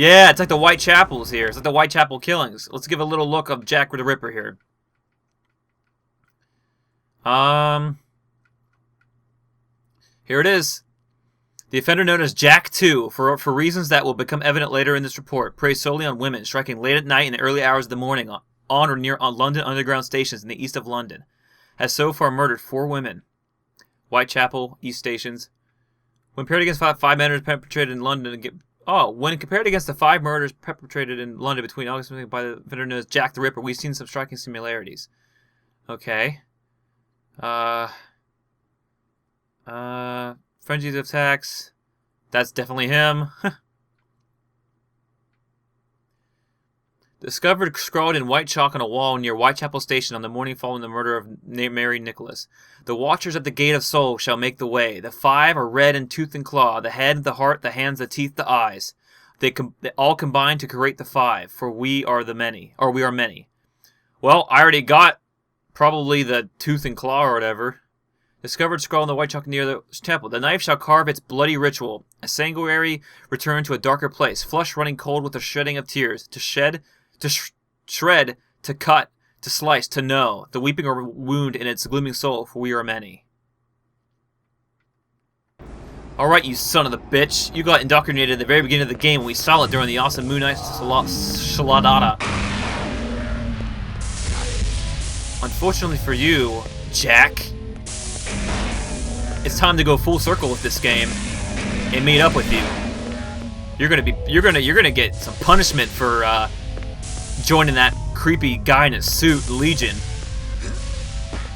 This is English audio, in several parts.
Yeah, it's like the Whitechapels here. It's like the Whitechapel killings. Let's give a little look of Jack the Ripper here. Here it is. The offender known as Jack 2, for reasons that will become evident later in this report, preys solely on women, striking late at night and the early hours of the morning on or near London Underground stations in the east of London. Has so far murdered 4 women. Whitechapel, East Stations. When compared against 5 murders perpetrated in London... when compared against the 5 murders perpetrated in London between August by the offender known as Jack the Ripper, we've seen some striking similarities. Okay. Frenzies of attacks. That's definitely him. Discovered scrawled in white chalk on a wall near Whitechapel Station on the morning following the murder of Mary Nicholas. The watchers at the gate of soul shall make the way. The 5 are red in tooth and claw, the head, the heart, the hands, the teeth, the eyes. They all combine to create the 5, for we are many. Well, I already got probably the tooth and claw or whatever. Discovered scrawled in the white chalk near the temple. The knife shall carve its bloody ritual. A sanguinary return to a darker place. Flesh running cold with the shedding of tears. To shed, to shred, to cut, to slice, to know. The weeping or wound in its glooming soul, for we are many. Alright, you son of a bitch. You got indoctrinated at the very beginning of the game when we saw it during the awesome Moon Knight Shaladada. Unfortunately for you, Jack, it's time to go full circle with this game and meet up with you. You're gonna get some punishment for joining that creepy guy in a suit, Legion.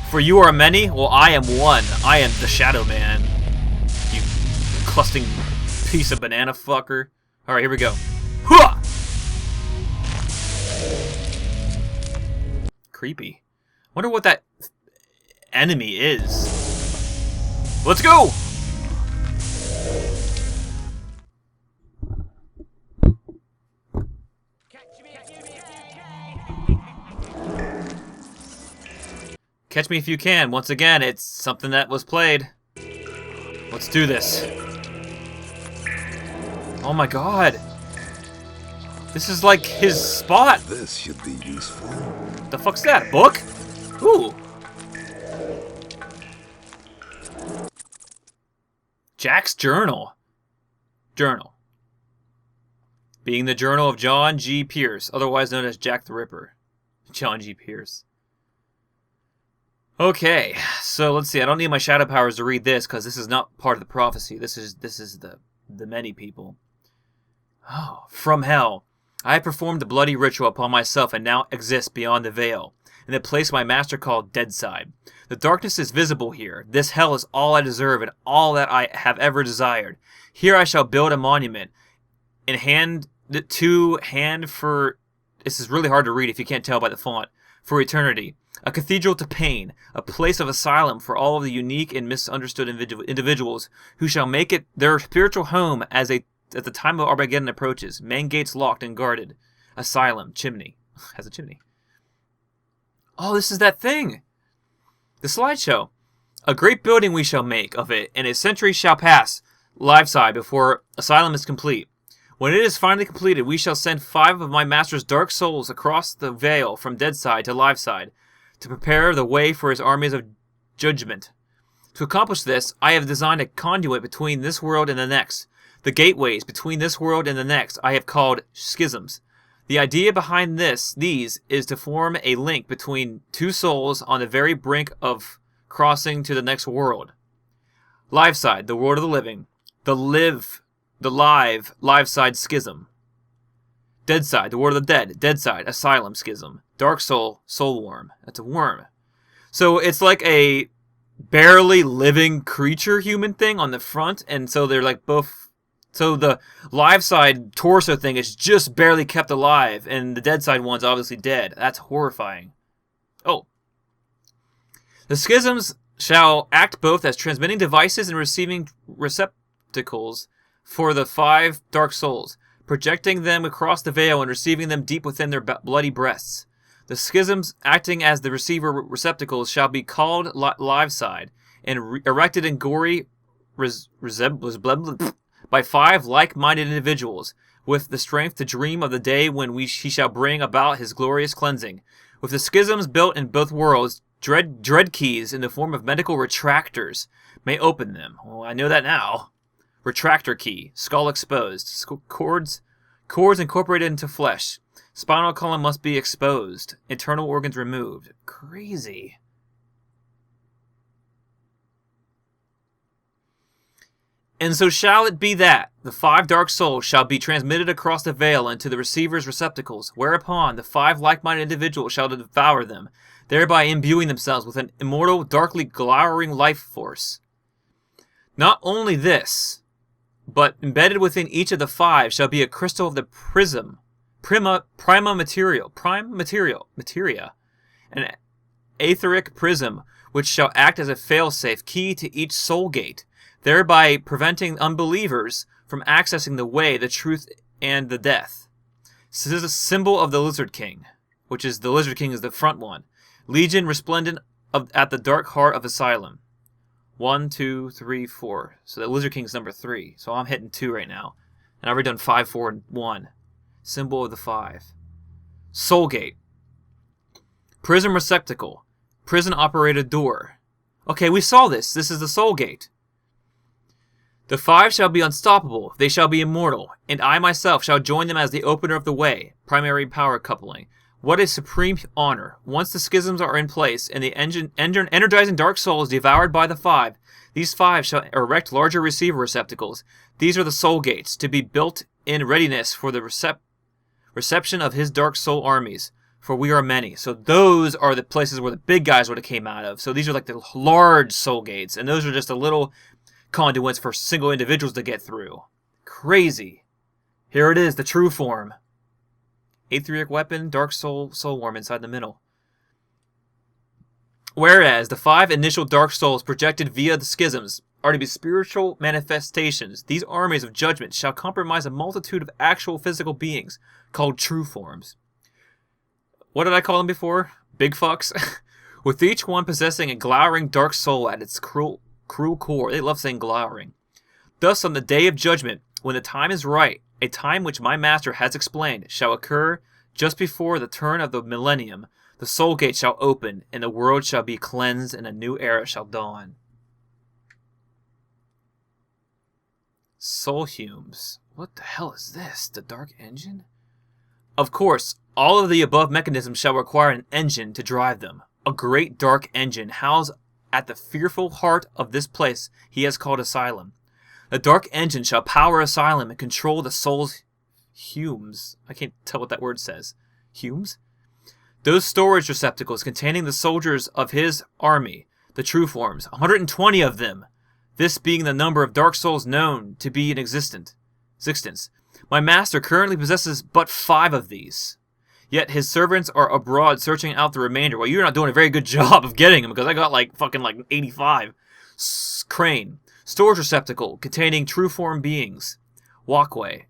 For you are many, well I am one. I am the Shadow Man. You clustering piece of banana fucker. Alright, here we go. Hooah! Creepy. Wonder what that enemy is. Let's go! Catch me if you can. Once again, it's something that was played. Let's do this. Oh my god. This is like his spot. This should be useful. What the fuck's that? A book? Ooh. Jack's journal. Journal. Being the journal of John G. Pierce, otherwise known as Jack the Ripper. John G. Pierce. Okay, so let's see. I don't need my shadow powers to read this because this is not part of the prophecy. This is the many people. Oh, from hell. I have performed the bloody ritual upon myself and now exist beyond the veil, in the place my master called Deadside. The darkness is visible here. This hell is all I deserve and all that I have ever desired. Here I shall build a monument in hand for... This is really hard to read if you can't tell by the font. For eternity. A cathedral to pain. A place of asylum for all of the unique and misunderstood individuals who shall make it their spiritual home at the time of Armageddon approaches. Main gates locked and guarded. Asylum. Chimney. Has a chimney. Oh, this is that thing. The slideshow. A great building we shall make of it, and a century shall pass liveside before Asylum is complete. When it is finally completed, we shall send 5 of my master's dark souls across the veil from Deadside to Liveside to prepare the way for his armies of judgment. To accomplish this, I have designed a conduit between this world and the next. The gateways between this world and the next I have called schisms. The idea behind these is to form a link between 2 souls on the very brink of crossing to the next world. Liveside, the world of the living. The Liveside schism. Deadside, the world of the dead. Deadside, asylum schism. Dark soul, soul worm. That's a worm. So it's like a barely living creature human thing on the front, and so they're like both... So the Liveside torso thing is just barely kept alive, and the Deadside one's obviously dead. That's horrifying. Oh. The schisms shall act both as transmitting devices and receiving receptacles for the 5 dark souls, projecting them across the veil and receiving them deep within their bloody breasts. The schisms acting as the receiver receptacles shall be called Liveside and erected in gory resemblance by 5 like-minded individuals, with the strength to dream of the day when he shall bring about his glorious cleansing. With the schisms built in both worlds, dread keys in the form of medical retractors may open them. Oh, I know that now. Retractor key, skull exposed, cords incorporated into flesh. Spinal column must be exposed, internal organs removed. Crazy. And so shall it be that the 5 dark souls shall be transmitted across the veil into the receiver's receptacles, whereupon the 5 like-minded individuals shall devour them, thereby imbuing themselves with an immortal, darkly glowering life force. Not only this, but embedded within each of the 5 shall be a crystal of the prima materia, an etheric prism, which shall act as a fail-safe key to each soul gate, thereby preventing unbelievers from accessing the way, the truth, and the death. This is a symbol of the Lizard King, which is the Lizard King is the front one. Legion resplendent at the dark heart of Asylum. 1, 2, 3, 4. So the Lizard King is number 3. So I'm hitting 2 right now. And I've already done 5, 4, and 1. Symbol of the 5. Soul Gate. Prism receptacle. Prison operated door. Okay, we saw this. This is the Soul Gate. The 5 shall be unstoppable, they shall be immortal, and I myself shall join them as the opener of the way, primary power coupling. What a supreme honor. Once the schisms are in place, and the energizing dark soul is devoured by the 5, these 5 shall erect larger receiver receptacles. These are the soul gates, to be built in readiness for the reception of his dark soul armies. For we are many. So those are the places where the big guys would have came out of. So these are like the large soul gates, and those are just a little conduits for single individuals to get through. Crazy. Here it is, the true form. Etheric weapon, dark soul worm inside the middle. Whereas the 5 initial dark souls projected via the schisms are to be spiritual manifestations, these armies of judgment shall compromise a multitude of actual physical beings called true forms. What did I call them before? Big fucks? With each one possessing a glowering dark soul at its cruel core. They love saying glowering. Thus, on the day of judgment, when the time is right, a time which my master has explained shall occur just before the turn of the millennium, the soul gate shall open, and the world shall be cleansed, and a new era shall dawn. Soul Humes. What the hell is this? The Dark Engine? Of course, all of the above mechanisms shall require an engine to drive them. A great dark engine housed at the fearful heart of this place he has called Asylum. The dark engine shall power Asylum and control the soul's Humes. I can't tell what that word says. Humes? Those storage receptacles containing the soldiers of his army, the true forms, 120 of them, this being the number of dark souls known to be in existence. My master currently possesses but 5 of these. Yet his servants are abroad searching out the remainder. Well, you're not doing a very good job of getting them, because I got fucking 85. Crane. Storage receptacle containing true form beings. Walkway.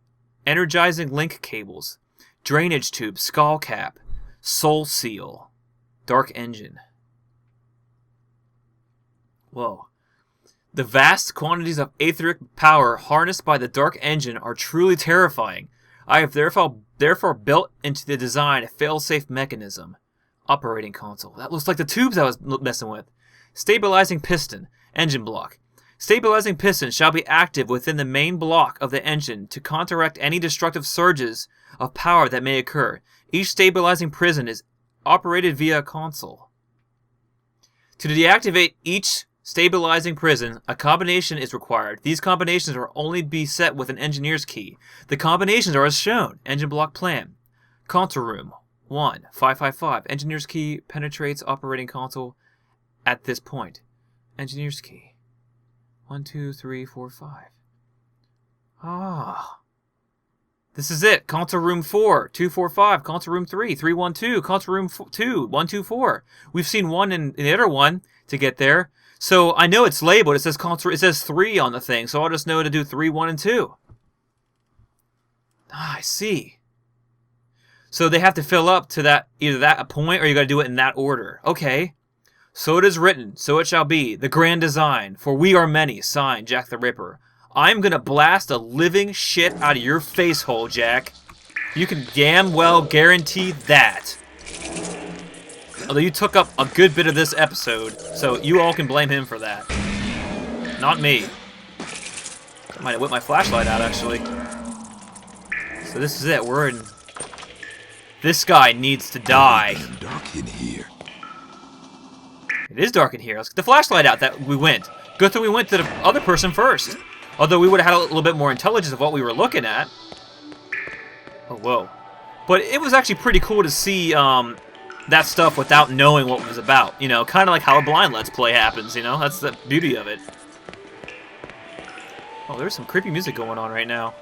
Energizing link cables. Drainage tube. Skull cap. Soul seal. Dark engine. Whoa. The vast quantities of etheric power harnessed by the dark engine are truly terrifying. I have therefore built into the design a fail-safe mechanism. Operating console. That looks like the tubes I was messing with. Stabilizing piston. Engine block. Stabilizing piston shall be active within the main block of the engine to counteract any destructive surges of power that may occur. Each stabilizing piston is operated via a console. To deactivate each stabilizing prism, a combination is required. These combinations are only be set with an engineer's key. The combinations are as shown. Engine block plan. Console room. 1. 555. Engineer's key penetrates operating console at this point. Engineer's key. 1, 2, 3, 4, 5. Ah. This is it. Console room 4. 245. Console room 3. 312. Console room 2. 124. We've seen one in the other one to get there. So I know it's labeled. It says console. It says 3 on the thing. So I'll just know to do 3, 1, and 2. Ah, I see. So they have to fill up to that either that point or you got to do it in that order. Okay. So it is written. So it shall be. The grand design. For we are many. Signed, Jack the Ripper. I'm gonna blast a living shit out of your face hole, Jack. You can damn well guarantee that. Although you took up a good bit of this episode, so you all can blame him for that. Not me. I might have whipped my flashlight out, actually. So this is it. We're in... This guy needs to die. It's dark in here. It is dark in here. Let's get the flashlight out. That we went. Good thing we went to the other person first. Although we would have had a little bit more intelligence of what we were looking at. Oh, whoa. But it was actually pretty cool to see that stuff without knowing what it was about. You know, kind of like how a blind Let's Play happens, you know? That's the beauty of it. Oh, there's some creepy music going on right now.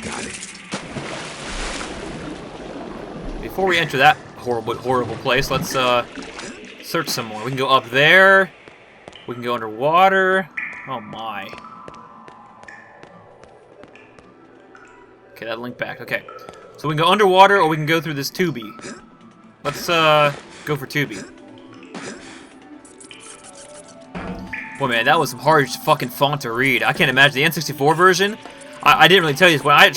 Got it. Before we enter that horrible place, let's search some more. We can go up there. We can go underwater. Oh my. Okay, that linked back. Okay. So we can go underwater or we can go through this tubey. Let's go for tubey. Boy, man, that was some hard fucking font to read. I can't imagine the N64 version. I didn't really tell you this, but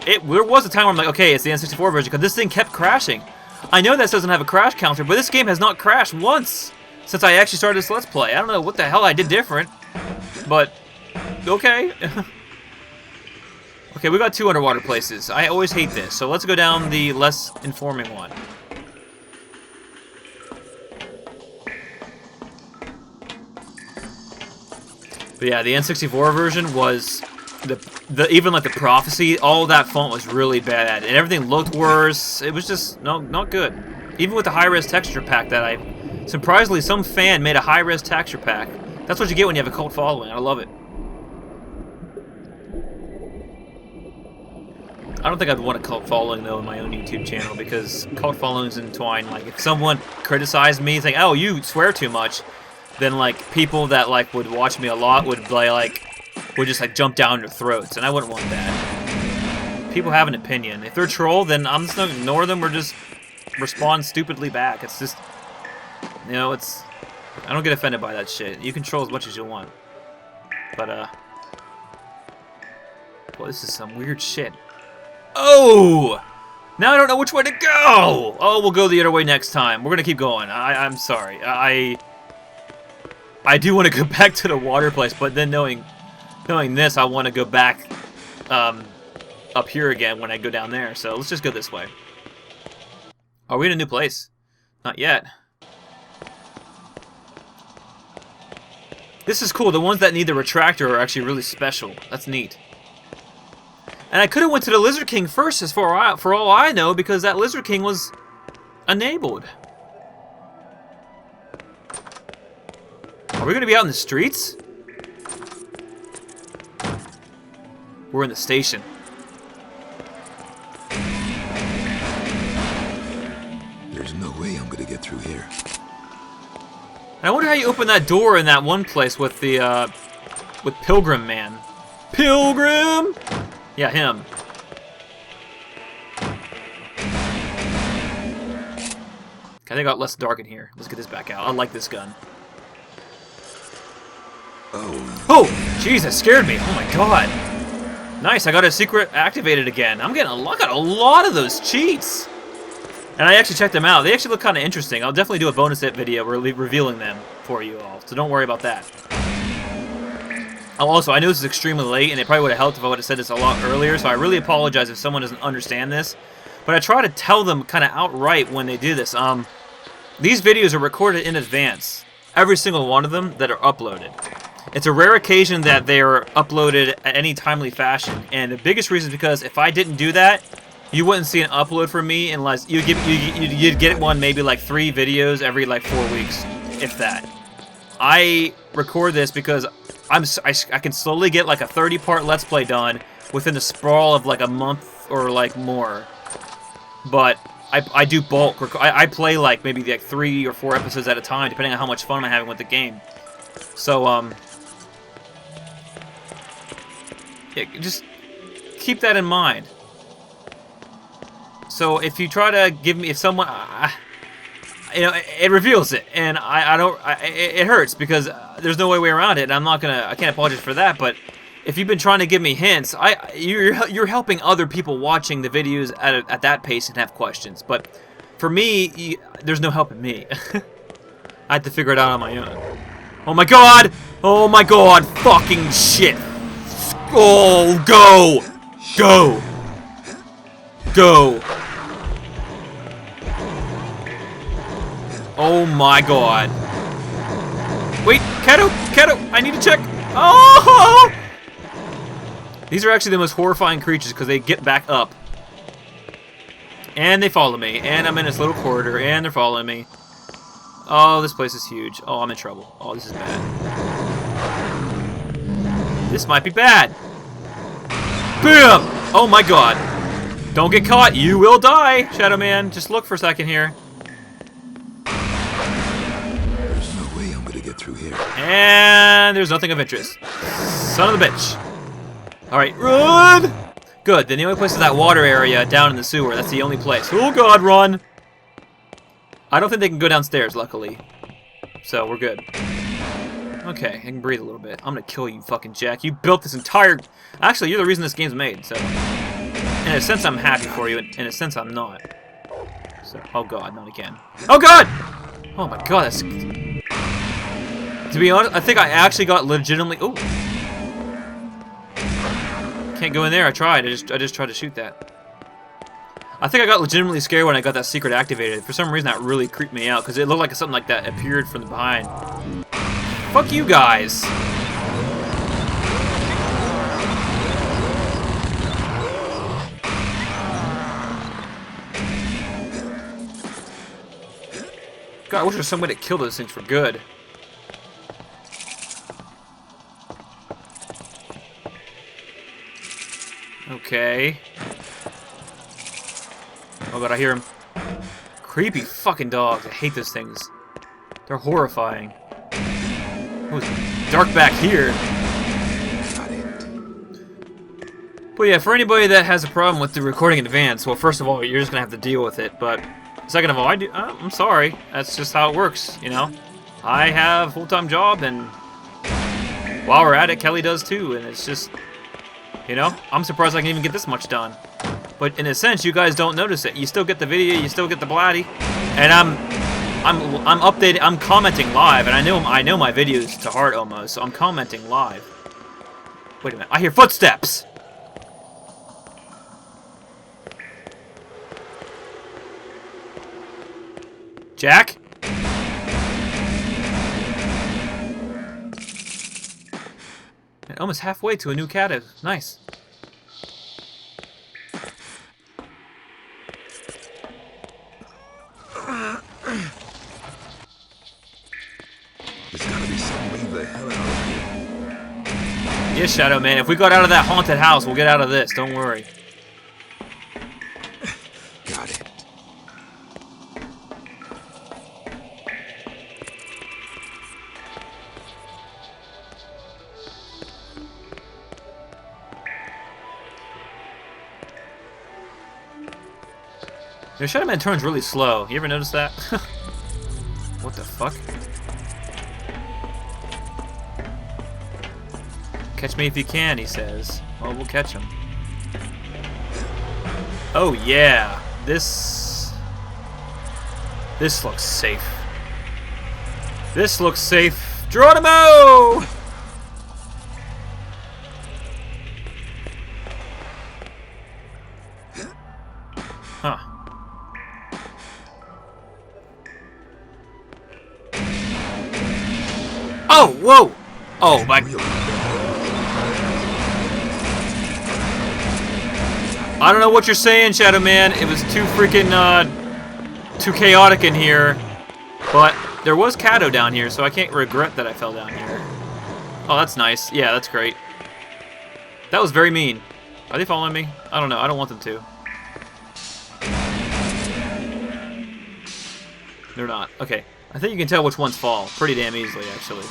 there was a time where I'm like, okay, it's the N64 version, because this thing kept crashing. I know this doesn't have a crash counter, but this game has not crashed once since I actually started this Let's Play. I don't know what the hell I did different, but okay. Okay, we got 2 underwater places. I always hate this, so let's go down the less informing one. But yeah, the N64 version was even like the prophecy, all that font was really bad, and everything looked worse. It was just not good. Even with the high-res texture pack that surprisingly, some fan made a high-res texture pack. That's what you get when you have a cult following. I love it. I don't think I'd want a cult following, though, in my own YouTube channel, because cult followings entwine. Like, if someone criticized me, saying, oh, you swear too much, then, like, people that, like, would watch me a lot would, would just, like, jump down your throats, and I wouldn't want that. People have an opinion. If they're a troll, then I'm just gonna ignore them or just respond stupidly back. It's just, you know, I don't get offended by that shit. You can troll as much as you want. But, boy, this is some weird shit. Oh! Now I don't know which way to go! Oh, we'll go the other way next time. We're gonna keep going. I'm sorry. I do want to go back to the water place, but then knowing this, I want to go back up here again when I go down there. So let's just go this way. Are we in a new place? Not yet. This is cool. The ones that need the retractor are actually really special. That's neat. And I could have went to the Lizard King first, as for all I know, because that Lizard King was enabled. Are we going to be out in the streets? We're in the station. There's no way I'm going to get through here. And I wonder how you open that door in that one place with the, with Pilgrim Man. Pilgrim! Yeah, him. I think it got less dark in here. Let's get this back out. I like this gun. Oh, jeez, that scared me. Oh my god. Nice, I got a secret activated again. I got a lot of those cheats. And I actually checked them out. They actually look kind of interesting. I'll definitely do a bonus hit video revealing them for you all. So don't worry about that. Also, I know this is extremely late, and it probably would have helped if I would have said this a lot earlier, so I really apologize if someone doesn't understand this. But I try to tell them kind of outright when they do this. These videos are recorded in advance. Every single one of them that are uploaded. It's a rare occasion that they are uploaded at any timely fashion, and the biggest reason is because if I didn't do that, you wouldn't see an upload from me unless you'd get one maybe like 3 videos every like 4 weeks, if that. I record this because I can slowly get like a 30-part Let's Play done within the sprawl of like a month or like more. But I do bulk. I play like maybe like 3 or 4 episodes at a time, depending on how much fun I'm having with the game. So yeah, just keep that in mind. So if you try to give me, if someone, you know, it reveals it, and it hurts because there's no way around it, and I can't apologize for that, but if you've been trying to give me hints, you're helping other people watching the videos at that pace and have questions, but for me, there's no helping me. I had to figure it out on my own. Oh my god! Oh my god! Fucking shit! Oh, go! Go! Go! Oh my god. Wait, Kato! Kato! I need to check! Oh! These are actually the most horrifying creatures because they get back up. And they follow me. And I'm in this little corridor and they're following me. Oh, this place is huge. Oh, I'm in trouble. Oh, this is bad. This might be bad. Boom! Oh my god. Don't get caught. You will die, Shadow Man. Just look for a second here. There's no way I'm gonna get through here. And there's nothing of interest. Son of a bitch. Alright, run! Good, then the only place is that water area down in the sewer. That's the only place. Oh god, run! I don't think they can go downstairs, luckily. So, we're good. Okay, I can breathe a little bit. I'm gonna kill you, fucking Jack. You built this entire... Actually, you're the reason this game's made, so... In a sense, I'm happy for you. In a sense, I'm not. So, oh god, not again. Oh god! Oh my god, that's... To be honest, I think I actually got legitimately... Ooh. Can't go in there. I tried. I just tried to shoot that. I think I got legitimately scared when I got that secret activated. For some reason, that really creeped me out because it looked like something like that appeared from the behind. Fuck you guys. God, I wish there was some way to kill those things for good. Okay. Oh god, I hear him. Creepy fucking dogs. I hate those things. They're horrifying. Oh, it's dark back here. But yeah, for anybody that has a problem with the recording in advance, well, first of all, you're just gonna have to deal with it. But second of all, I'm sorry. That's just how it works, you know. I have a full-time job, and while we're at it, Kelly does too, and it's just... You know, I'm surprised I can even get this much done. But in a sense, you guys don't notice it. You still get the video, you still get the Blatty, and I'm updating, I'm commenting live, and I know my videos to heart almost, so I'm commenting live. Wait a minute, I hear footsteps. Jack? Almost halfway to a new cat. Nice. There's gotta be some way the hell out of here. Yes, Shadow Man. If we got out of that haunted house, we'll get out of this. Don't worry. Got it. Your Shadow Man turns really slow. You ever notice that? What the fuck? Catch me if you can, he says. Well, we'll catch him. Oh yeah, this looks safe. This looks safe. Geronimo! Huh. Oh, whoa! Oh, my... I don't know what you're saying, Shadow Man. It was too freaking, too chaotic in here. But there was Kato down here, so I can't regret that I fell down here. Oh, that's nice. Yeah, that's great. That was very mean. Are they following me? I don't know. I don't want them to. They're not. Okay. I think you can tell which ones fall pretty damn easily, actually.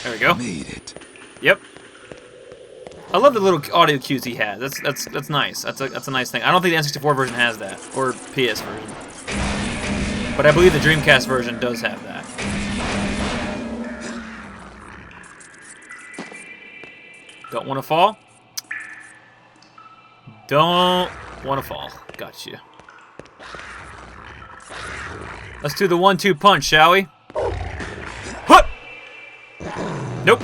There we go. Made it. Yep. I love the little audio cues he has. That's nice. That's a nice thing. I don't think the N64 version has that, or PS version. But I believe the Dreamcast version does have that. Don't want to fall? Don't want to fall. Gotcha. Let's do the 1-2 punch, shall we? Huh! Nope.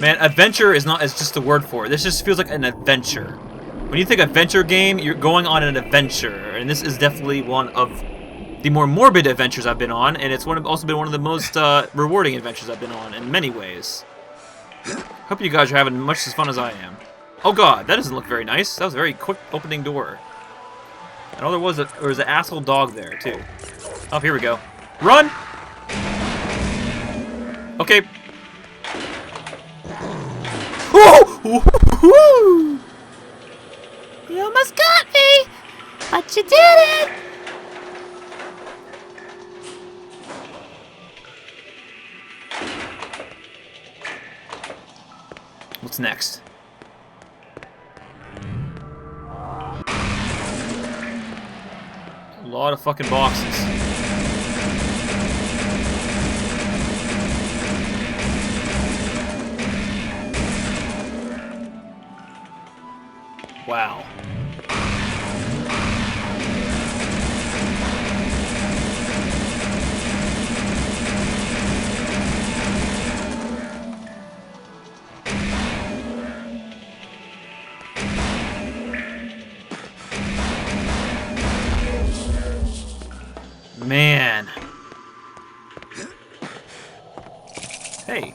Man, adventure is just the word for it. This just feels like an adventure. When you think adventure game, you're going on an adventure, and this is definitely one of the more morbid adventures I've been on, and it's also been one of the most rewarding adventures I've been on in many ways. Hope you guys are having much as fun as I am. Oh god, that doesn't look very nice. That was a very quick opening door. And all there was an asshole dog there too. Oh, here we go. Run! Okay. Woo! You almost got me, but you did it! What's next? A lot of fucking boxes. Wow. Man. Hey.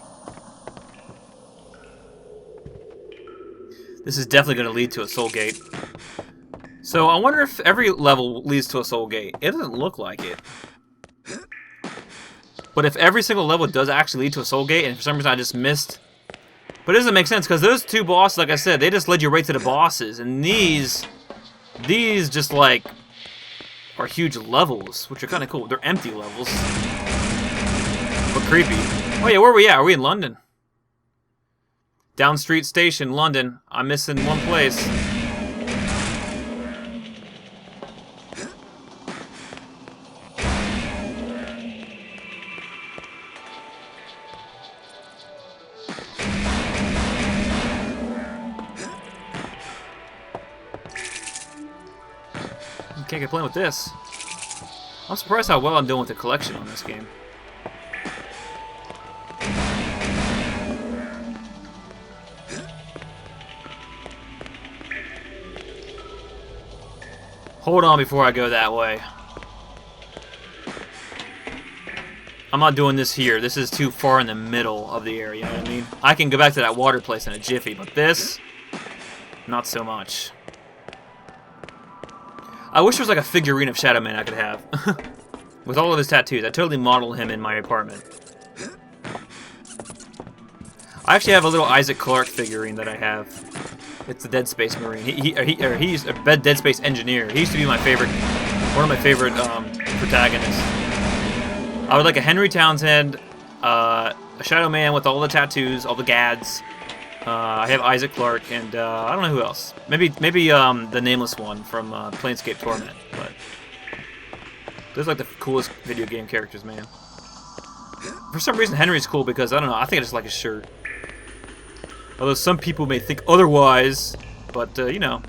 This is definitely going to lead to a soul gate. So I wonder if every level leads to a soul gate. It doesn't look like it. But if every single level does actually lead to a soul gate, and for some reason I just missed... But it doesn't make sense, because those two bosses, like I said, they just led you right to the bosses. And these just like... are huge levels, which are kind of cool. They're empty levels. But creepy. Oh yeah, where are we at? Are we in London? Down Street Station, London. I'm missing one place. Can't complain with this. I'm surprised how well I'm doing with the collection on this game. Hold on before I go that way. I'm not doing this here. This is too far in the middle of the area, you know what I mean? I can go back to that water place in a jiffy, but this, not so much. I wish there was like a figurine of Shadow Man I could have. With all of his tattoos. I totally model him in my apartment. I actually have a little Isaac Clarke figurine that I have. It's a Dead Space Marine. He's a Dead Space engineer. He used to be my favorite, one of my favorite protagonists. I would like a Henry Townsend, a Shadow Man with all the tattoos, all the gads. I have Isaac Clarke, and I don't know who else. Maybe the nameless one from Planescape Torment. But those are like the coolest video game characters, man. For some reason, Henry's cool because I don't know. I think I just like his shirt. Although some people may think otherwise, but you know,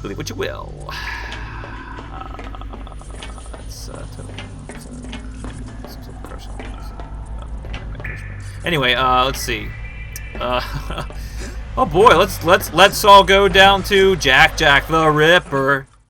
believe what you will. Anyway, let's see. Oh boy, let's all go down to Jack the Ripper.